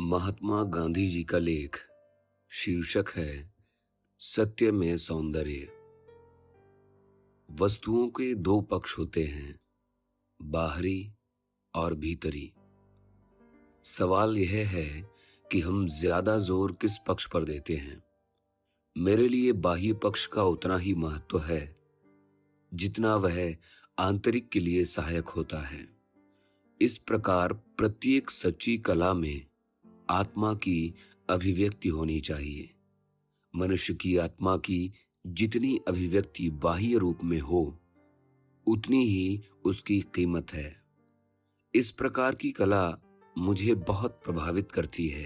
महात्मा गांधी जी का लेख शीर्षक है सत्य में सौंदर्य। वस्तुओं के दो पक्ष होते हैं, बाहरी और भीतरी। सवाल यह है कि हम ज्यादा जोर किस पक्ष पर देते हैं। मेरे लिए बाह्य पक्ष का उतना ही महत्व है जितना वह आंतरिक के लिए सहायक होता है। इस प्रकार प्रत्येक सच्ची कला में आत्मा की अभिव्यक्ति होनी चाहिए। मनुष्य की आत्मा की जितनी अभिव्यक्ति बाह्य रूप में हो, उतनी ही उसकी कीमत है। इस प्रकार की कला मुझे बहुत प्रभावित करती है,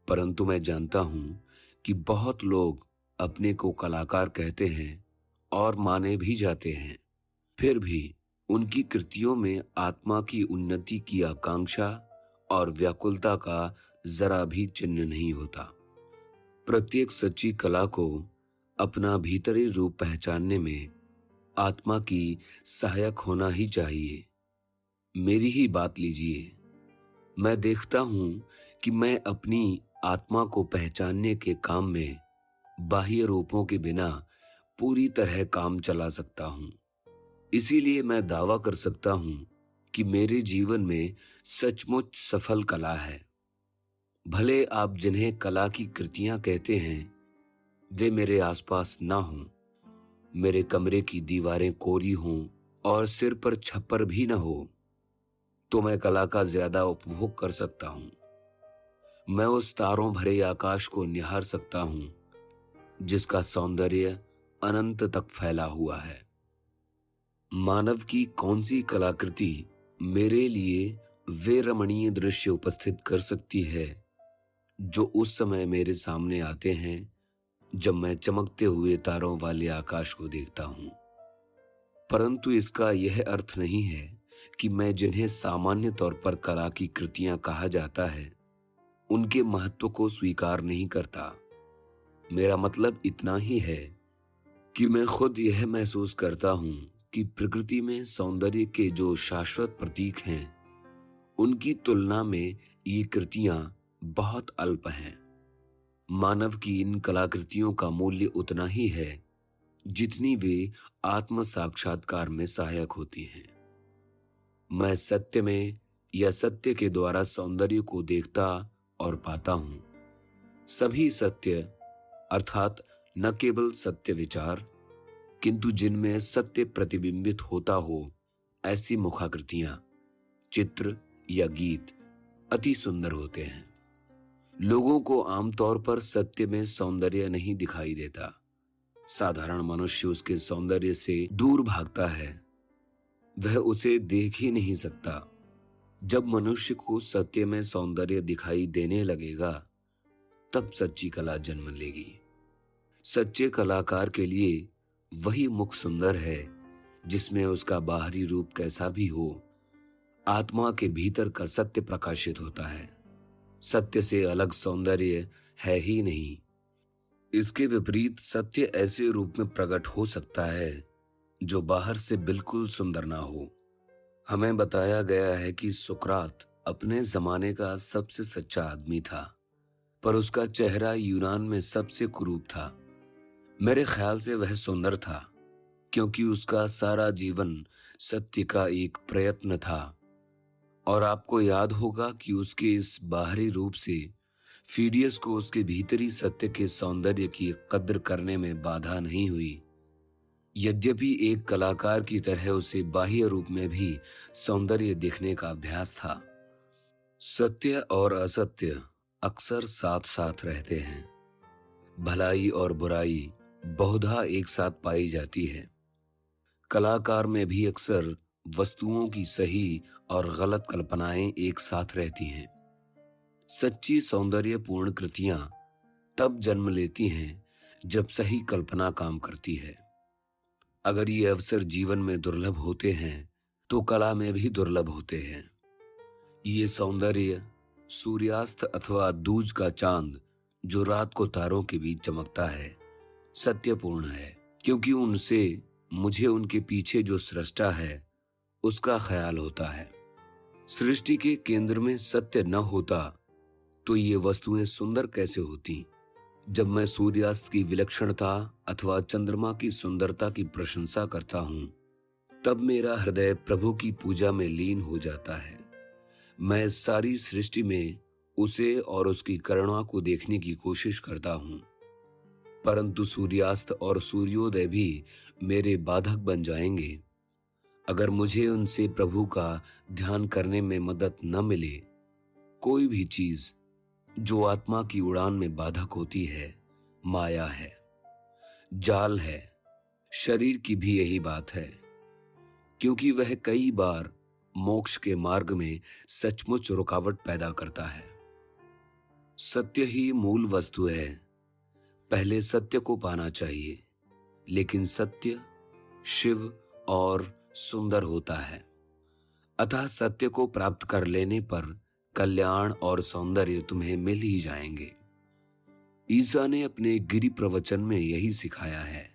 परंतु मैं जानता हूं कि बहुत लोग अपने को कलाकार कहते हैं और माने भी जाते हैं, फिर भी उनकी कृतियों में आत्मा की उन्नति की आकांक्षा और व्याकुलता का जरा भी चिन्ह नहीं होता। प्रत्येक सच्ची कला को अपना भीतरी रूप पहचानने में आत्मा की सहायक होना ही चाहिए। मेरी ही बात लीजिए। मैं देखता हूं कि मैं अपनी आत्मा को पहचानने के काम में बाह्य रूपों के बिना पूरी तरह काम चला सकता हूं। इसीलिए मैं दावा कर सकता हूं कि मेरे जीवन में सचमुच सफल कला है। भले आप जिन्हें कला की कृतियां कहते हैं वे मेरे आसपास ना हों, मेरे कमरे की दीवारें कोरी हों और सिर पर छप्पर भी ना हो, तो मैं कला का ज्यादा उपभोग कर सकता हूं। मैं उस तारों भरे आकाश को निहार सकता हूं जिसका सौंदर्य अनंत तक फैला हुआ है। मानव की कौन सी कलाकृति मेरे लिए वे रमणीय दृश्य उपस्थित कर सकती है जो उस समय मेरे सामने आते हैं जब मैं चमकते हुए तारों वाले आकाश को देखता हूं। परंतु इसका यह अर्थ नहीं है कि मैं जिन्हें सामान्य तौर पर कला की कृतियां कहा जाता है उनके महत्व को स्वीकार नहीं करता। मेरा मतलब इतना ही है कि मैं खुद यह महसूस करता हूं कि प्रकृति में सौंदर्य के जो शाश्वत प्रतीक हैं उनकी तुलना में ये कृतियां बहुत अल्प हैं। मानव की इन कलाकृतियों का मूल्य उतना ही है जितनी वे आत्म साक्षात्कार में सहायक होती हैं। मैं सत्य में या सत्य के द्वारा सौंदर्य को देखता और पाता हूं। सभी सत्य अर्थात न केवल सत्य विचार किंतु जिनमें सत्य प्रतिबिंबित होता हो, ऐसी मुखाकृतियां, चित्र या गीत अति सुंदर होते हैं। लोगों को आमतौर पर सत्य में सौंदर्य नहीं दिखाई देता। साधारण मनुष्य उसके सौंदर्य से दूर भागता है, वह उसे देख ही नहीं सकता। जब मनुष्य को सत्य में सौंदर्य दिखाई देने लगेगा, तब सच्ची कला जन्म लेगी। सच्चे कलाकार के लिए वही मुख सुंदर है जिसमें उसका बाहरी रूप कैसा भी हो, आत्मा के भीतर का सत्य प्रकाशित होता है। सत्य से अलग सौंदर्य है ही नहीं। इसके विपरीत सत्य ऐसे रूप में प्रकट हो सकता है जो बाहर से बिल्कुल सुंदर ना हो। हमें बताया गया है कि सुकरात अपने जमाने का सबसे सच्चा आदमी था, पर उसका चेहरा यूनान में सबसे कुरूप था। मेरे ख्याल से वह सुंदर था क्योंकि उसका सारा जीवन सत्य का एक प्रयत्न था। और आपको याद होगा कि उसके इस बाहरी रूप से फीडियस को उसके भीतरी सत्य के सौंदर्य की कद्र करने में बाधा नहीं हुई। यद्यपि एक कलाकार की तरह उसे बाह्य रूप में भी सौंदर्य देखने का अभ्यास था। सत्य और असत्य अक्सर साथ साथ रहते हैं। भलाई और बुराई बहुधा एक साथ पाई जाती है। कलाकार में भी अक्सर वस्तुओं की सही और गलत कल्पनाएं एक साथ रहती हैं। सच्ची सौंदर्यपूर्ण कृतियां तब जन्म लेती हैं जब सही कल्पना काम करती है। अगर ये अवसर जीवन में दुर्लभ होते हैं तो कला में भी दुर्लभ होते हैं। ये सौंदर्य सूर्यास्त अथवा दूज का चांद जो रात को तारों के बीच चमकता है, सत्यपूर्ण है, क्योंकि उनसे मुझे उनके पीछे जो सृष्टा है उसका ख्याल होता है। सृष्टि के केंद्र में सत्य न होता तो ये वस्तुएं सुंदर कैसे होती? जब मैं सूर्यास्त की विलक्षणता अथवा चंद्रमा की सुंदरता की प्रशंसा करता हूं, तब मेरा हृदय प्रभु की पूजा में लीन हो जाता है। मैं सारी सृष्टि में उसे और उसकी करुणा को देखने की कोशिश करता हूं, परंतु सूर्यास्त और सूर्योदय भी मेरे बाधक बन जाएंगे अगर मुझे उनसे प्रभु का ध्यान करने में मदद न मिले। कोई भी चीज जो आत्मा की उड़ान में बाधक होती है, माया है, जाल है। शरीर की भी यही बात है, क्योंकि वह कई बार मोक्ष के मार्ग में सचमुच रुकावट पैदा करता है। सत्य ही मूल वस्तु है। पहले सत्य को पाना चाहिए, लेकिन सत्य शिव और सुंदर होता है। अतः सत्य को प्राप्त कर लेने पर कल्याण और सौंदर्य तुम्हें मिल ही जाएंगे। ईसा ने अपने गिरि प्रवचन में यही सिखाया है।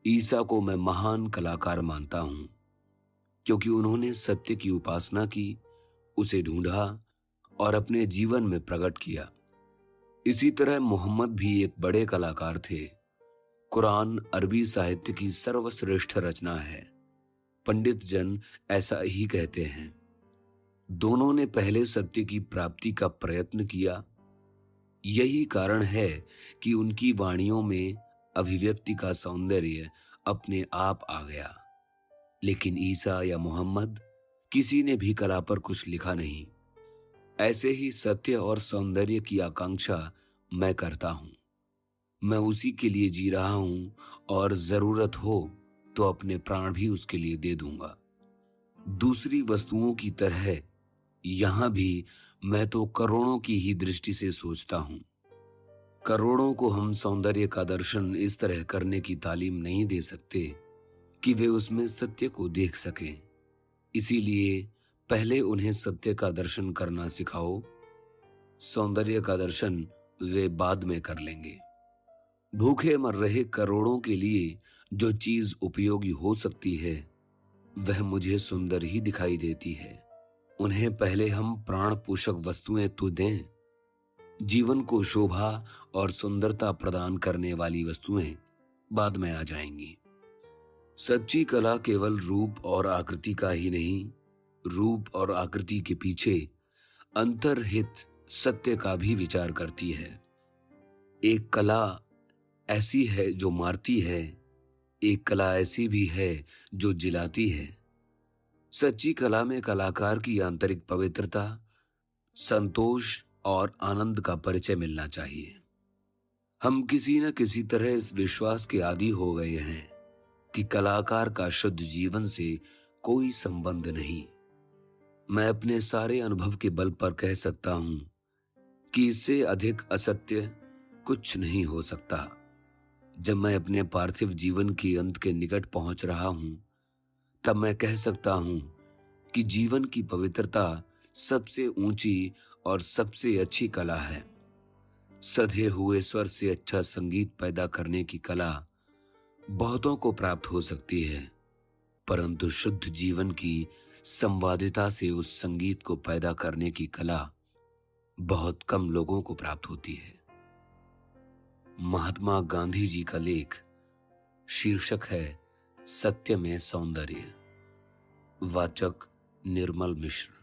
ईसा को मैं महान कलाकार मानता हूं, क्योंकि उन्होंने सत्य की उपासना की, उसे ढूंढा और अपने जीवन में प्रकट किया। इसी तरह मोहम्मद भी एक बड़े कलाकार थे। कुरान अरबी साहित्य की सर्वश्रेष्ठ रचना है। पंडित जन ऐसा ही कहते हैं। दोनों ने पहले सत्य की प्राप्ति का प्रयत्न किया। यही कारण है कि उनकी वाणियों में अभिव्यक्ति का सौंदर्य अपने आप आ गया। लेकिन ईसा या मोहम्मद, किसी ने भी कला पर कुछ लिखा नहीं। ऐसे ही सत्य और सौंदर्य की आकांक्षा मैं करता हूं। मैं उसी के लिए जी रहा हूं और जरूरत हो तो अपने प्राण भी उसके लिए दे दूंगा। दूसरी वस्तुओं की तरह यहां भी मैं तो करोड़ों की ही दृष्टि से सोचता हूं। करोड़ों को हम सौंदर्य का दर्शन इस तरह करने की तालीम नहीं दे सकते कि वे उसमें सत्य को देख सकें। इसीलिए पहले उन्हें सत्य का दर्शन करना सिखाओ। सौंदर्य का दर्शन वे बाद में कर लेंगे। भूखे मर रहे करोड़ों के लिए जो चीज उपयोगी हो सकती है, वह मुझे सुंदर ही दिखाई देती है। उन्हें पहले हम प्राण पोषक वस्तुएं तो दें। जीवन को शोभा और सुंदरता प्रदान करने वाली वस्तुएं बाद में आ जाएंगी। सच्ची कला केवल रूप और आकृति का ही नहीं, रूप और आकृति के पीछे अंतर्हित सत्य का भी विचार करती है। एक कला ऐसी है जो मारती है, एक कला ऐसी भी है जो जिलाती है। सच्ची कला में कलाकार की आंतरिक पवित्रता, संतोष और आनंद का परिचय मिलना चाहिए। हम किसी न किसी तरह इस विश्वास के आदी हो गए हैं कि कलाकार का शुद्ध जीवन से कोई संबंध नहीं। मैं अपने सारे अनुभव के बल पर कह सकता हूं कि इससे अधिक असत्य कुछ नहीं हो सकता। जब मैं अपने पार्थिव जीवन के अंत के निकट पहुंच रहा हूं, तब मैं कह सकता हूं कि जीवन की पवित्रता सबसे ऊंची और सबसे अच्छी कला है। सधे हुए स्वर से अच्छा संगीत पैदा करने की कला बहुतों को प्राप्त हो सकती है, परंतु शुद्ध जीवन की संवादिता से उस संगीत को पैदा करने की कला बहुत कम लोगों को प्राप्त होती है। महात्मा गांधी जी का लेख, शीर्षक है सत्य में सौंदर्य। वाचक निर्मल मिश्र।